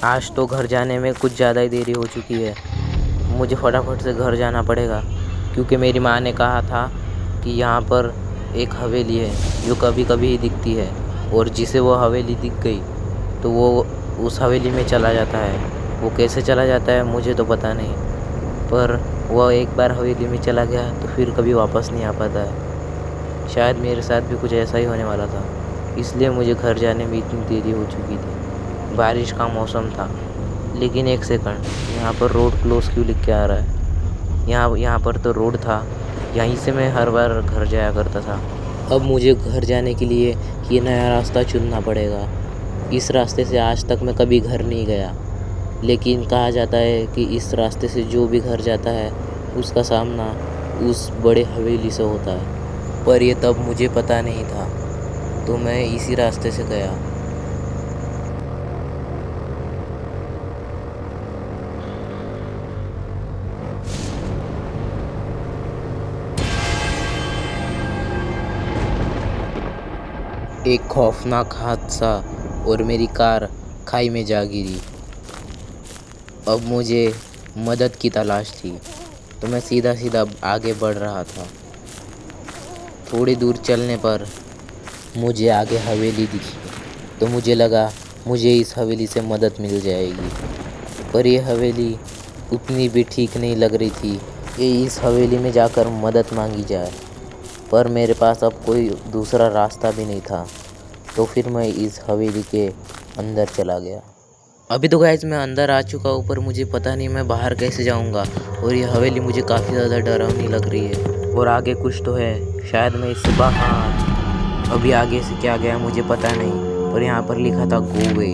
आज तो घर जाने में कुछ ज़्यादा ही देरी हो चुकी है। मुझे फटाफट से घर जाना पड़ेगा क्योंकि मेरी माँ ने कहा था कि यहाँ पर एक हवेली है जो कभी कभी ही दिखती है, और जिसे वो हवेली दिख गई तो वो उस हवेली में चला जाता है। वो कैसे चला जाता है मुझे तो पता नहीं, पर वह एक बार हवेली में चला गया तो फिर कभी वापस नहीं आ पाता है। शायद मेरे साथ भी कुछ ऐसा ही होने वाला था, इसलिए मुझे घर जाने में इतनी देरी हो चुकी थी। बारिश का मौसम था, लेकिन एक सेकंड, यहाँ पर रोड क्लोज क्यों लिख के आ रहा है? यहाँ पर तो रोड था, यहीं से मैं हर बार घर जाया करता था। अब मुझे घर जाने के लिए ये नया रास्ता चुनना पड़ेगा। इस रास्ते से आज तक मैं कभी घर नहीं गया, लेकिन कहा जाता है कि इस रास्ते से जो भी घर जाता है उसका सामना उस बड़े हवेली से होता है। पर ये तब मुझे पता नहीं था, तो मैं इसी रास्ते से गया। एक खौफनाक हादसा और मेरी कार खाई में जा गिरी। अब मुझे मदद की तलाश थी, तो मैं सीधा सीधा आगे बढ़ रहा था। थोड़ी दूर चलने पर मुझे आगे हवेली दिखी, तो मुझे लगा मुझे इस हवेली से मदद मिल जाएगी। पर यह हवेली उतनी भी ठीक नहीं लग रही थी कि इस हवेली में जाकर मदद मांगी जाए। पर मेरे पास अब कोई दूसरा रास्ता भी नहीं था, तो फिर मैं इस हवेली के अंदर चला गया। अभी तो गाइस मैं अंदर आ चुका हूँ, पर मुझे पता नहीं मैं बाहर कैसे जाऊँगा, और ये हवेली मुझे काफ़ी ज़्यादा डरावनी लग रही है। और आगे कुछ तो है, शायद मैं इससे बाहर, अभी आगे से क्या गया मुझे पता नहीं, पर यहाँ पर लिखा था गो वे।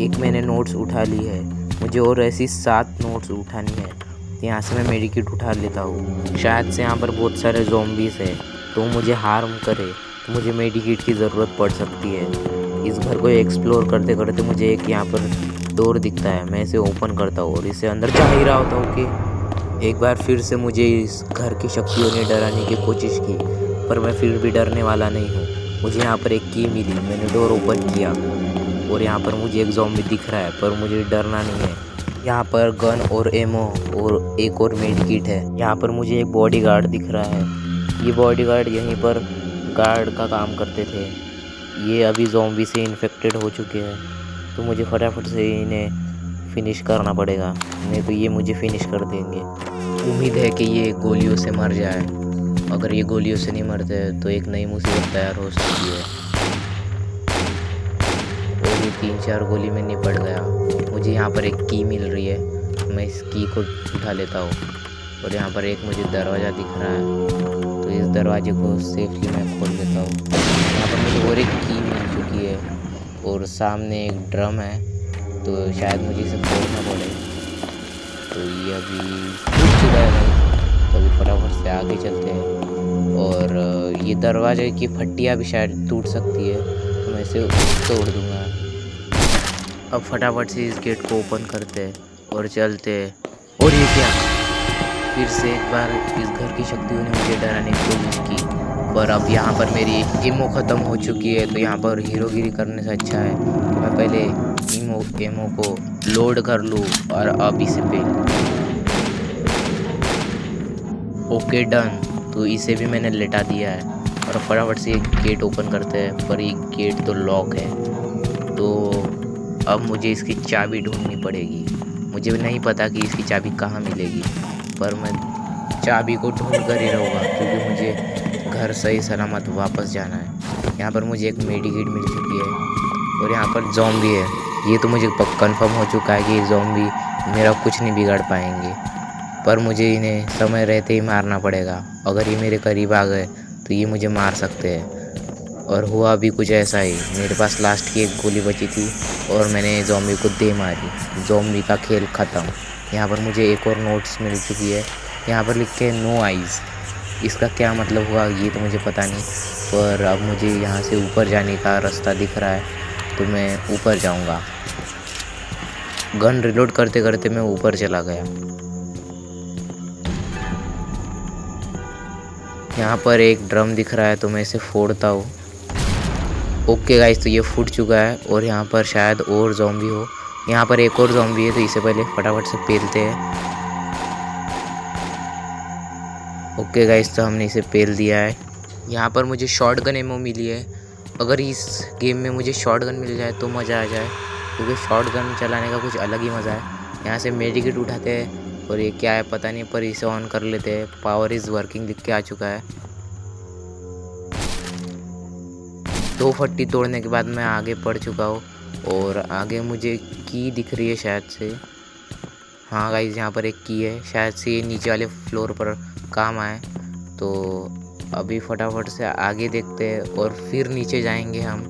एक मैंने नोट्स उठा ली है, मुझे और ऐसी 7 नोट्स उठानी है। यहाँ से मैं मेडिकेट उठा लेता हूँ। शायद से यहाँ पर बहुत सारे ज़ॉम्बीज़ है, तो मुझे हार्म करे तो मुझे मेडिकेट की ज़रूरत पड़ सकती है। इस घर को एक्सप्लोर करते करते मुझे एक यहाँ पर डोर दिखता है, मैं इसे ओपन करता हूँ और इसे अंदर जा ही रहा होता हूँ कि एक बार फिर से मुझे इस घर की शक्तियों ने डराने की कोशिश की, पर मैं फिर भी डरने वाला नहीं हूँ। मुझे यहाँ पर एक की मिली, मैंने डोर ओपन किया और यहाँ पर मुझे एक ज़ॉम्बी दिख रहा है, पर मुझे डरना नहीं है। यहाँ पर गन और एमो और एक और मेडिकेट है। यहाँ पर मुझे एक बॉडीगार्ड दिख रहा है। ये बॉडीगार्ड यहीं पर गार्ड का काम करते थे। ये अभी ज़ॉम्बी से इन्फेक्टेड हो चुके हैं, तो मुझे फटाफट से इन्हें फिनिश करना पड़ेगा, नहीं तो ये मुझे फिनिश कर देंगे। उम्मीद है कि ये गोलियों से मर जाए। अगर ये गोलियों से नहीं मरते तो एक नई मुसीबत तैयार हो सकती है। और ये 3-4 गोली में निपट गया। मुझे यहाँ पर एक की मिल रही है, मैं इस की को उठा लेता हूँ। और यहाँ पर एक मुझे दरवाज़ा दिख रहा है, तो इस दरवाजे को सेफली मैं खोल देता हूँ। यहाँ पर मुझे और एक की मिल चुकी है और सामने एक ड्रम है, तो शायद मुझे इसे फोड़ना पड़े। तो ये अभी फूट चुका है भाई, तो अभी फटाफट से आगे चलते हैं। और ये दरवाजे की फट्टियाँ भी शायद टूट सकती है, तो मैं इसे तोड़ दूँगा। अब फटाफट से इस गेट को ओपन करते हैं और चलते हैं। और ये क्या, फिर से एक बार इस घर की शक्तियों ने मुझे डराने की कोशिश की, पर अब यहाँ पर मेरी एमो ख़त्म हो चुकी है। तो यहाँ पर हीरोगिरी करने से अच्छा है कि मैं पहले एमो को लोड कर लूँ और अब इसे पे ओके डन। तो इसे भी मैंने लेटा दिया है और फटाफट से एक गेट ओपन करते हैं, पर ये गेट तो लॉक है। तो अब मुझे इसकी चाबी ढूंढनी पड़ेगी। मुझे नहीं पता कि इसकी चाबी कहाँ मिलेगी, पर मैं चाबी को ढूंढ कर ही रहूँगा क्योंकि मुझे घर सही सलामत वापस जाना है। यहाँ पर मुझे एक मेडिकेट मिल चुकी है और यहाँ पर ज़ॉम्बी है। ये तो मुझे कंफर्म हो चुका है कि ये ज़ॉम्बी मेरा कुछ नहीं बिगाड़ पाएंगे, पर मुझे इन्हें समय रहते ही मारना पड़ेगा। अगर ये मेरे करीब आ गए तो ये मुझे मार सकते हैं। और हुआ भी कुछ ऐसा ही, मेरे पास लास्ट की एक गोली बची थी और मैंने ज़ॉम्बी को दे मारी। ज़ॉम्बी का खेल ख़त्म। यहाँ पर मुझे एक और नोट्स मिल चुकी है, यहाँ पर लिख के नो आइज़। इसका क्या मतलब हुआ ये तो मुझे पता नहीं, पर अब मुझे यहाँ से ऊपर जाने का रास्ता दिख रहा है, तो मैं ऊपर जाऊँगा। गन रिलोड करते करते मैं ऊपर चला गया। यहाँ पर एक ड्रम दिख रहा है, तो मैं इसे फोड़ता हूँ। ओके गाइस, तो ये फूट चुका है और यहाँ पर शायद और ज़ॉम्बी हो, यहाँ पर एक और ज़ॉम्बी है, तो इसे पहले फटाफट से पेलते हैं। ओके गाइस, तो हमने इसे पेल दिया है। यहाँ पर मुझे शॉटगन एमो मिली है। अगर इस गेम में मुझे शॉटगन मिल जाए तो मज़ा आ जाए, क्योंकि शॉटगन चलाने का कुछ अलग ही मज़ा है। यहाँ से मेडिकेट उठाते हैं और ये क्या है पता नहीं, पर इसे ऑन कर लेते हैं। पावर इज़ वर्किंग लिख के आ चुका है। 2 फट्टी तोड़ने के बाद मैं आगे बढ़ चुका हूँ और आगे मुझे की दिख रही है शायद से। हाँ गाइस, यहाँ पर एक की है, शायद से ये नीचे वाले फ्लोर पर काम आए। तो अभी फटाफट से आगे देखते हैं और फिर नीचे जाएंगे हम।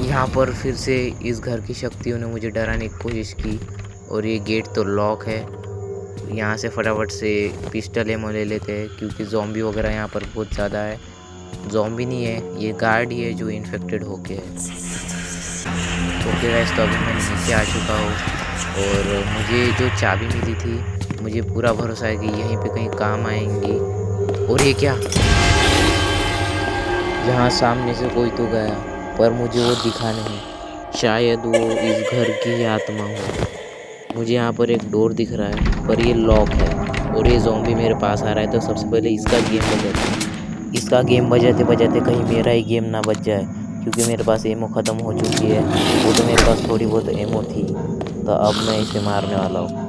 यहाँ पर फिर से इस घर की शक्तियों ने मुझे डराने की कोशिश की और ये गेट तो लॉक है। यहाँ से फटाफट से पिस्टल एमो ले लेते हैं, क्योंकि ज़ॉम्बी वगैरह यहाँ पर बहुत ज़्यादा है। ज़ॉम्बी नहीं है, ये गार्ड ही है जो इन्फेक्टेड होके है। ओके गाइस, तो अभी मैं नीचे आ चुका हूँ और मुझे जो चाबी मिली थी, मुझे पूरा भरोसा है कि यहीं पे कहीं काम आएंगी। और ये क्या, यहाँ सामने से कोई तो गया, पर मुझे वो दिखा नहीं। शायद वो इस घर की ही आत्मा हो। मुझे यहाँ पर एक डोर दिख रहा है, पर ये लॉक है और ये ज़ॉम्बी मेरे पास आ रहा है। तो सबसे पहले इसका गेम बजाते, इसका गेम बजाते बजाते कहीं मेरा ही गेम ना बज जाए, क्योंकि मेरे पास एमो ख़त्म हो चुकी है। वो तो मेरे पास थोड़ी बहुत एमो थी, तो अब मैं इसे मारने वाला हूँ।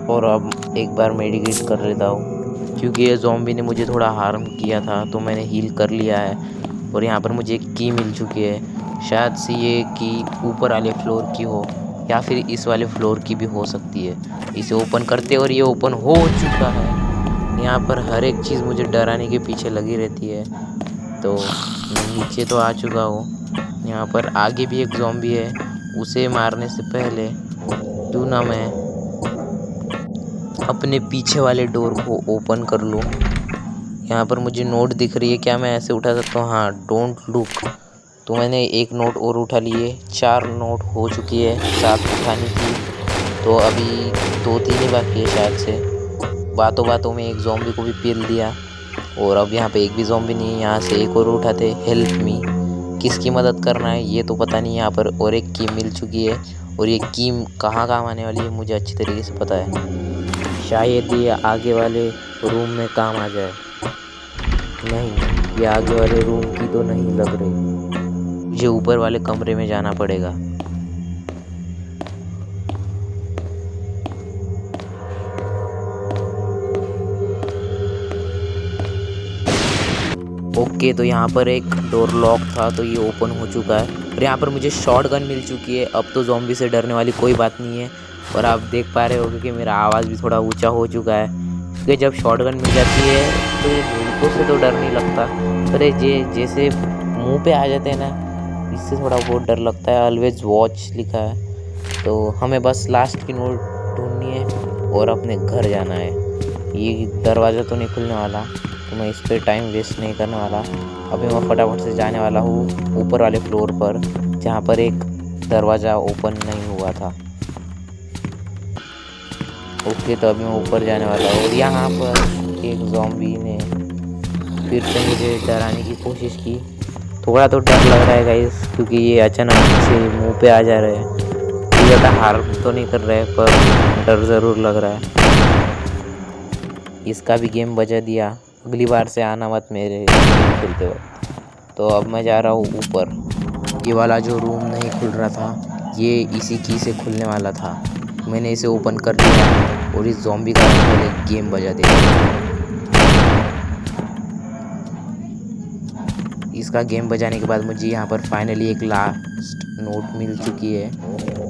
और अब एक बार मेडिकेट कर लेता हूँ, क्योंकि ये ज़ॉम्बी ने मुझे थोड़ा हार्म किया था, तो मैंने हील कर लिया है। और यहाँ पर मुझे एक की मिल चुकी है। शायद से ये की ऊपर वाले फ्लोर की हो या फिर इस वाले फ्लोर की भी हो सकती है। इसे ओपन करते और ये ओपन हो चुका है। यहाँ पर हर एक चीज़ मुझे डराने के पीछे लगी रहती है। तो मैं नीचे तो आ चुका हूँ। यहाँ पर आगे भी एक ज़ॉम्बी है, उसे मारने से पहले क्यों ना मैं अपने पीछे वाले डोर को ओपन कर लूँ। यहाँ पर मुझे नोट दिख रही है, क्या मैं ऐसे उठा सकता हूँ? हाँ, डोंट लुक। तो मैंने एक नोट और उठा लिए, 4 नोट हो चुकी है 7 उठाने की। तो अभी 2-3 ही बाकी है शायद से। बातों बातों में एक ज़ॉम्बी को भी पेल दिया और अब यहाँ पे एक भी ज़ॉम्बी नहीं है। यहाँ से एक और उठाते, हेल्प मी। किसकी मदद करना है ये तो पता नहीं। यहाँ पर और एक की मिल चुकी है और ये की कहाँ काम आने वाली है मुझे अच्छी तरीके से पता है। शायद ये आगे वाले रूम में काम आ जाए। नहीं, ये आगे वाले रूम की तो नहीं लग रही। मुझे ऊपर वाले कमरे में जाना पड़ेगा। ओके, तो यहाँ पर एक डोर लॉक था, तो ये ओपन हो चुका है और यहाँ पर मुझे शॉट गन मिल चुकी है। अब तो ज़ॉम्बी से डरने वाली कोई बात नहीं है। और आप देख पा रहे हो कि मेरा आवाज़ भी थोड़ा ऊंचा हो चुका है, क्योंकि जब शॉट गन मिल जाती है तो ये भूतों से तो डर नहीं लगता, पर ये जैसे मुंह पे आ जाते हैं ना, इससे थोड़ा बहुत डर लगता है। ऑलवेज वॉच लिखा है, तो हमें बस लास्ट की नोट ढूंढनी है और अपने घर जाना है। ये दरवाज़ा तो नहीं खुलने वाला, तो मैं इस पर टाइम वेस्ट नहीं करने वाला। अभी मैं फटाफट से जाने वाला हूँ ऊपर वाले फ्लोर पर, जहाँ पर एक दरवाज़ा ओपन नहीं हुआ था। ओके, तो अभी मैं ऊपर जाने वाला हूँ और यहाँ पर एक ज़ॉम्बी ने फिर से मुझे डराने की कोशिश की। थोड़ा तो डर लग रहा है गाइस, क्योंकि ये अचानक से मुंह पे आ जा रहे हैं। ये ज़्यादा हार्म तो नहीं कर रहे, पर डर ज़रूर लग रहा है। इसका भी गेम बजा दिया। अगली बार से आना मत मेरे गेम खेलते वक्त। तो अब मैं जा रहा हूँ ऊपर। ये वाला जो रूम नहीं खुल रहा था, ये इसी की से खुलने वाला था। मैंने इसे ओपन कर दिया और इस ज़ॉम्बी का पहले गेम बजा दिया। इसका गेम बजाने के बाद मुझे यहाँ पर फाइनली एक लास्ट नोट मिल चुकी है।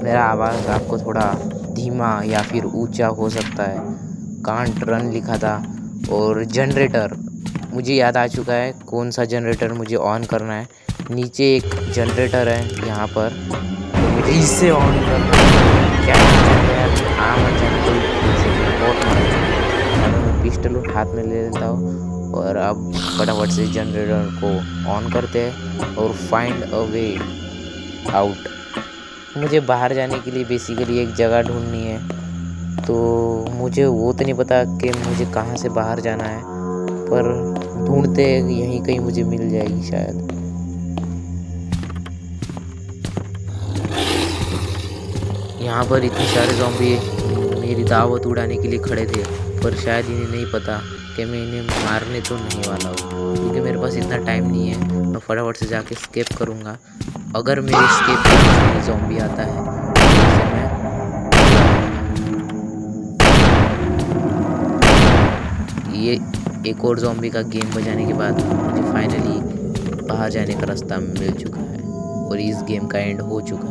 मेरा आवाज़ आपको थोड़ा धीमा या फिर ऊंचा हो सकता है। कांट रन लिखा था और जनरेटर, मुझे याद आ चुका है कौन सा जनरेटर मुझे ऑन करना है। नीचे एक जनरेटर है यहाँ पर, तो मुझे इसे ऑन करना है। क्या मैं पिस्टल हाथ में ले लेता हूँ और अब फटाफट से जनरेटर को ऑन करते हैं और फाइंड अ वे आउट। मुझे बाहर जाने के लिए बेसिकली एक जगह ढूंढनी है, तो मुझे वो तो नहीं पता कि मुझे कहाँ से बाहर जाना है, पर ढूंढते यहीं कहीं मुझे मिल जाएगी शायद। यहाँ पर इतने सारे ज़ॉम्बी मेरी दावत उड़ाने के लिए खड़े थे, पर शायद इन्हें नहीं पता कि मैं इन्हें मारने तो नहीं वाला हूँ, क्योंकि मेरे पास इतना टाइम नहीं है। मैं फटाफट से जाके स्केप करूँगा। अगर मेरे स्केप करने में ज़ॉम्बी आता है तो उसे मैं ये एक और ज़ॉम्बी का गेम बजाने के बाद मुझे फाइनली बाहर जाने का रास्ता मिल चुका है और इस गेम का एंड हो चुका है।